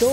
2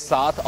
7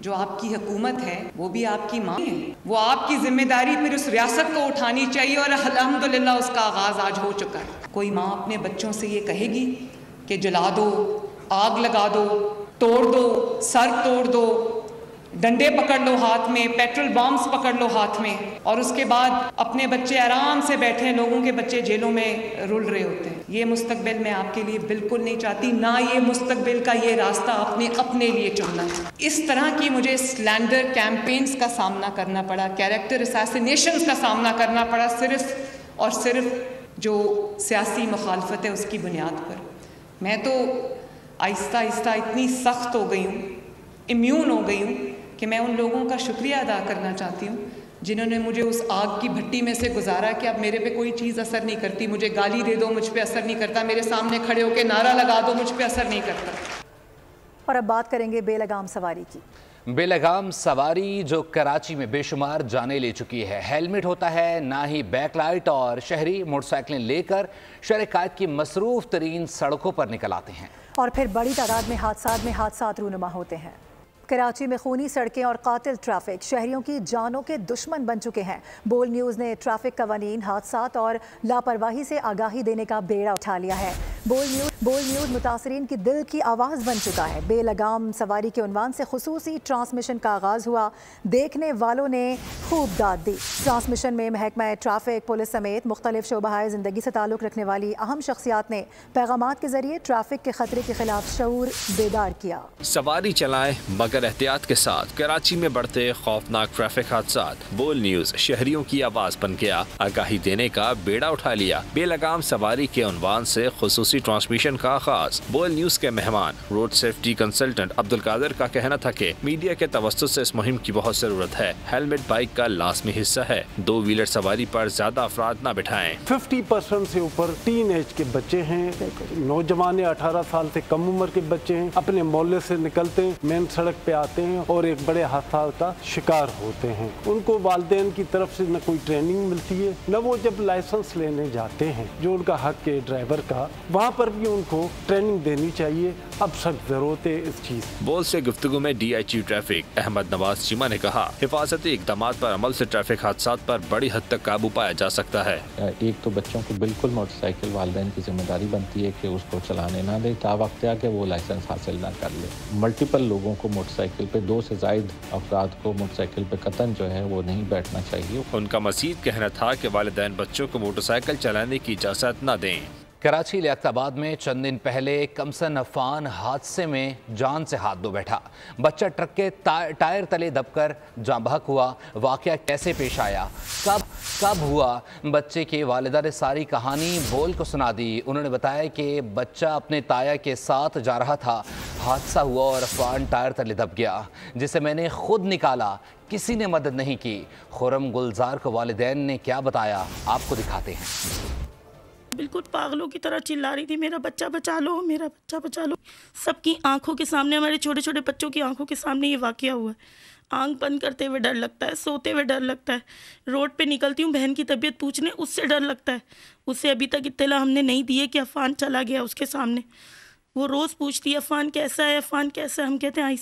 جو آپ کی حکومت ہے وہ بھی آپ کی ماں ہے. وہ آپ کی ذمہ داری پھر اس ریاست کو اٹھانی چاہیے اور الحمدللہ اس کا آغاز آج ہو چکا ہے. کوئی ماں اپنے بچوں سے یہ کہے گی کہ جلا دو, آگ لگا دو, توڑ دو, سر توڑ دو, ڈنڈے پکڑ لو ہاتھ میں, پیٹرول بامز پکڑ لو ہاتھ میں, اور اس کے بعد اپنے بچے آرام سے بیٹھے ہیں, لوگوں کے بچے جیلوں میں رول رہے ہوتے ہیں. یہ مستقبل میں آپ کے لیے بالکل نہیں چاہتی, نہ یہ مستقبل کا یہ راستہ آپ نے اپنے لیے چننا ہے. اس طرح کی مجھے سلینڈر کیمپینز کا سامنا کرنا پڑا, کیریکٹر اسیسینیشنز کا سامنا کرنا پڑا, صرف اور صرف جو سیاسی مخالفت ہے اس کی بنیاد پر. میں تو آہستہ آہستہ اتنی سخت ہو گئی ہوں, امیون ہو گئی ہوں کہ میں ان لوگوں کا شکریہ ادا کرنا چاہتی ہوں جنہوں نے مجھے اس آگ کی بھٹی میں سے گزارا کہ اب میرے پہ کوئی چیز اثر نہیں کرتی, مجھے گالی دے دو مجھ پہ اثر نہیں کرتا, میرے سامنے کھڑے ہو کے نعرہ لگا دو مجھ پہ اثر نہیں کرتا. اور اب بات کریں گے بے لگام سواری کی. بے لگام سواری جو کراچی میں بے شمار جانیں لے چکی ہے. ہیلمٹ ہوتا ہے نہ ہی بیک لائٹ, اور شہری موٹر سائیکلیں لے کر شہر قائد کی مصروف ترین سڑکوں پر نکل آتے ہیں, اور پھر بڑی تعداد میں حادثات رونما ہوتے ہیں. کراچی میں خونی سڑکیں اور قاتل ٹریفک شہریوں کی جانوں کے دشمن بن چکے ہیں. بول نیوز نے ٹریفک قوانین, حادثات اور لاپرواہی سے آگاہی دینے کا بیڑا اٹھا لیا ہے. بول نیوز متاثرین کی دل کی آواز بن چکا ہے. بے لگام سواری کے عنوان سے خصوصی ٹرانسمیشن کا آغاز ہوا. دیکھنے والوں نے خوب داد دی. ٹرانسمیشن میں محکمہ ٹریفک, پولیس سمیت مختلف شعبہ زندگی سے تعلق رکھنے والی اہم شخصیات نے پیغامات کے ذریعے ٹریفک کے خطرے کے خلاف شعور بیدار کیا. سواری چلائیں مگر احتیاط کے ساتھ. کراچی میں بڑھتے خوفناک ٹریفک حادثات. بول نیوز شہریوں کی آواز بن گیا, آگاہی دینے کا بیڑا اٹھا لیا. بے لگام سواری کے عنوان سے خصوصی ٹرانسمیشن کا آغاز. بول نیوز کے مہمان روڈ سیفٹی کنسلٹنٹ عبدالقادر کا کہنا تھا کہ میڈیا کے توسط سے اس مہم کی بہت ضرورت ہے. ہیلمٹ بائک کا لازمی حصہ ہے. 2 ویلر سواری پر زیادہ افراد نہ بٹھائیں. 50% سے اوپر ٹین ایج کے بچے ہیں, نوجوان 18 سال سے کم عمر کے بچے ہیں, اپنے محلے سے نکلتے ہیں, مین سڑک پہ آتے ہیں اور ایک بڑے حادثات کا شکار ہوتے ہیں. ان کو والدین کی طرف سے نہ کوئی ٹریننگ ملتی ہے, نہ وہ جب لائسنس لینے جاتے ہیں جو ان کا حق ہے ڈرائیور کا, وہاں پر بھی ان کو ٹریننگ دینی چاہیے. اب سخت ضرورت ہے اس چیز. بول سے گفتگو میں D I G traffic Ahmed Nawaz Cheema نے کہا, حفاظتی اقدامات پر عمل سے ٹریفک حادثات پر بڑی حد تک قابو پایا جا سکتا ہے. ایک تو بچوں کو بالکل موٹر سائیکل والدین کی ذمہ داری بنتی ہے کہ اس کو چلانے نہ دے تا وقت آ کہ وہ لائسنس حاصل نہ کر لے. ملٹیپل لوگوں کو موٹر سائیکل پہ 2 سے زائد افراد کو موٹر سائیکل پہ قطعاً جو ہے وہ نہیں بیٹھنا چاہیے. ان کا مزید کہنا تھا کہ والدین بچوں کو موٹر سائیکل چلانے کی اجازت نہ دیں. کراچی لیاقت آباد میں چند دن پہلے کمسن عفان حادثے میں جان سے ہاتھ دھو بیٹھا. بچہ ٹرک کے ٹائر تلے دب کر جاں بحق ہوا. واقعہ کیسے پیش آیا, کب ہوا؟ بچے کے والدہ نے ساری کہانی بول کو سنا دی. انہوں نے بتایا کہ بچہ اپنے تایا کے ساتھ جا رہا تھا, حادثہ ہوا اور عفان ٹائر تلے دب گیا, جسے میں نے خود نکالا, کسی نے مدد نہیں کی. خرم گلزار کو والدین نے کیا بتایا آپ کو دکھاتے ہیں. بالکل پاگلوں کی طرح چلا رہی تھی, میرا بچہ بچا لو, میرا بچہ بچا لو. سب کی آنکھوں کے سامنے, ہمارے چھوٹے چھوٹے بچوں کی آنکھوں کے سامنے یہ واقعہ ہوا ہے. آنکھ بند کرتے ہوئے ڈر لگتا ہے, سوتے ہوئے ڈر لگتا ہے. روڈ پہ نکلتی ہوں بہن کی طبیعت پوچھنے, اس سے ڈر لگتا ہے. اسے ابھی تک اطلاع ہم نے نہیں دی ہے کہ عفان چلا گیا اس کے سامنے. وہ روز پوچھتی ہے عفان کیسا ہے, عفان کیسا ہے. ہم کہتے ہیں آئی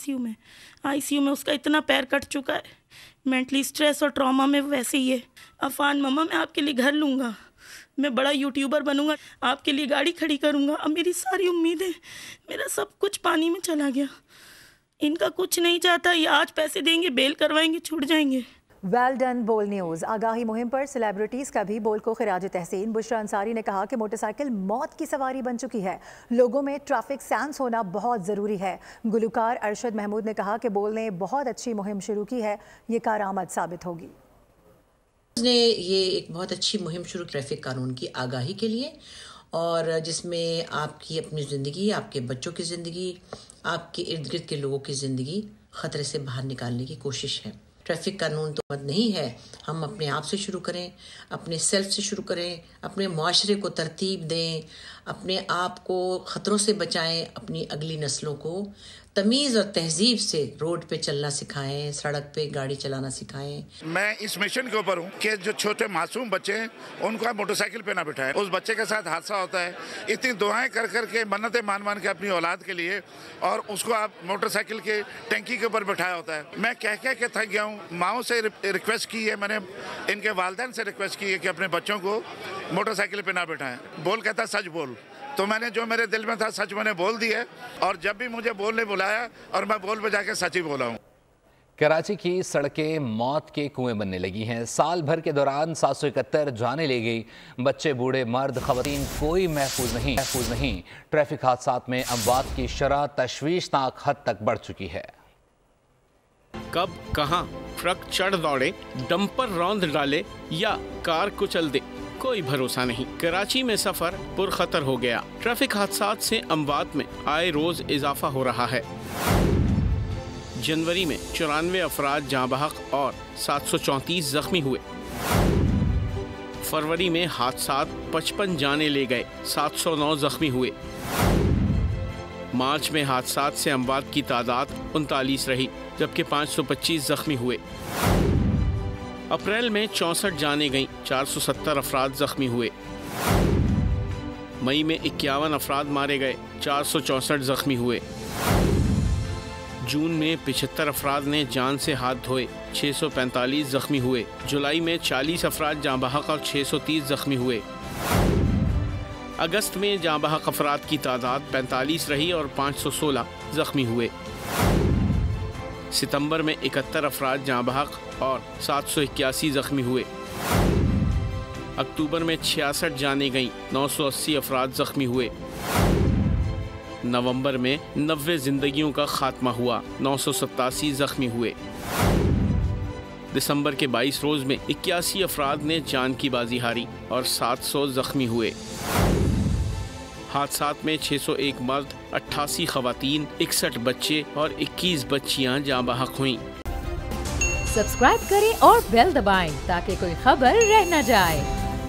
سی یو میں اس کا اتنا پیر کٹ چکا ہے, مینٹلی اسٹریس اور ٹراما میں ویسے ہی ہے. عفان مما میں آپ کے لیے گھر لوں گا, میں بڑا یوٹیوبر بنوں گا, آپ کے لیے گاڑی کھڑی کروں گا. اب میری ساری امیدیں, میرا سب کچھ پانی میں چلا گیا. ان کا کچھ نہیں چاہتا, یہ آج پیسے دیں گے, بیل کروائیں گے, چھوٹ جائیں گے. ویل ڈن بول نیوز. آگاہی مہم پر سیلیبریٹیز کا بھی بول کو خراج تحسین. بشرا انصاری نے کہا کہ موٹر سائیکل موت کی سواری بن چکی ہے, لوگوں میں ٹریفک سینس ہونا بہت ضروری ہے. گلوکار ارشد محمود نے کہا کہ بول نے بہت اچھی مہم شروع کی ہے, یہ کارآمد ثابت ہوگی. نے یہ ایک بہت اچھی مہم شروع کی ٹریفک قانون کی آگاہی کے لیے, اور جس میں آپ کی اپنی زندگی, آپ کے بچوں کی زندگی, آپ کے ارد گرد کے لوگوں کی زندگی خطرے سے باہر نکالنے کی کوشش ہے. ٹریفک قانون تو مت نہیں ہے, ہم اپنے آپ سے شروع کریں, اپنے سیلف سے شروع کریں, اپنے معاشرے کو ترتیب دیں, اپنے آپ کو خطروں سے بچائیں, اپنی اگلی نسلوں کو تمیز اور تہذیب سے روڈ پہ چلنا سکھائیں, سڑک پہ گاڑی چلانا سکھائیں. میں اس مشن کے اوپر ہوں کہ جو چھوٹے معصوم بچے ہیں ان کو آپ موٹر سائیکل پہ نہ بٹھائیں. اس بچے کے ساتھ حادثہ ہوتا ہے, اتنی دعائیں کر کر کے, منتیں مان کے اپنی اولاد کے لیے, اور اس کو آپ موٹر سائیکل کے ٹینکی کے اوپر بٹھایا ہوتا ہے. میں کہہ کے تھک گیا ہوں. ماؤں سے ریکویسٹ کی ہے, میں نے ان کے والدین سے ریکویسٹ کی ہے کہ اپنے بچوں کو موٹر سائیکل پہ نہ بٹھائیں. بول کہتا سچ بول, تو میں نے جو میرے دل میں تھا سچ میں نے بول دی ہے, اور جب بھی مجھے بولنے بلایا اور میں بول بجا کے سچ ہی بولا ہوں. کراچی کی سڑکیں موت کے کنویں بننے لگی ہیں. سال بھر کے دوران 771 جانیں لے گئی. بچے, بوڑھے, مرد, خواتین, کوئی محفوظ نہیں. ٹریفک حادثات میں اموات کی شرح تشویشناک حد تک بڑھ چکی ہے. کب کہاں ٹرک چڑھ دوڑے, ڈمپر روند ڈالے یا کار کچل دے, کوئی بھروسہ نہیں. کراچی میں سفر پرخطر ہو گیا. ٹریفک حادثات سے اموات میں آئے روز اضافہ ہو رہا ہے. جنوری میں 94 افراد جاں بحق اور 734 زخمی ہوئے. فروری میں حادثات 55 جانیں لے گئے, 709 زخمی ہوئے. مارچ میں حادثات سے اموات کی تعداد 39 رہی, جبکہ 525 زخمی ہوئے. اپریل میں 64 جانیں گئیں, 470 افراد زخمی ہوئے. مئی میں 51 افراد مارے گئے, 464 زخمی ہوئے. جون میں 75 افراد نے جان سے ہاتھ دھوئے, 645 زخمی ہوئے. جولائی میں 40 افراد جاں بحق اور 630 زخمی ہوئے. اگست میں جاں بحق افراد کی تعداد 45 رہی اور 516 زخمی ہوئے. ستمبر میں 71 افراد جاں بحق اور 781 زخمی ہوئے. اکتوبر میں 66 جانیں گئیں, 980 افراد زخمی ہوئے. نومبر میں 90 زندگیوں کا خاتمہ ہوا, 987 زخمی ہوئے. دسمبر کے 22 روز میں 81 افراد نے جان کی بازی ہاری اور 700 زخمی ہوئے. حادثات میں 601 مرد, 88 خواتین, 61 بچے اور 21 بچیاں جاں بحق ہوئیں. سبسکرائب کریں اور بیل دبائیں تاکہ کوئی خبر رہ نہ جائے.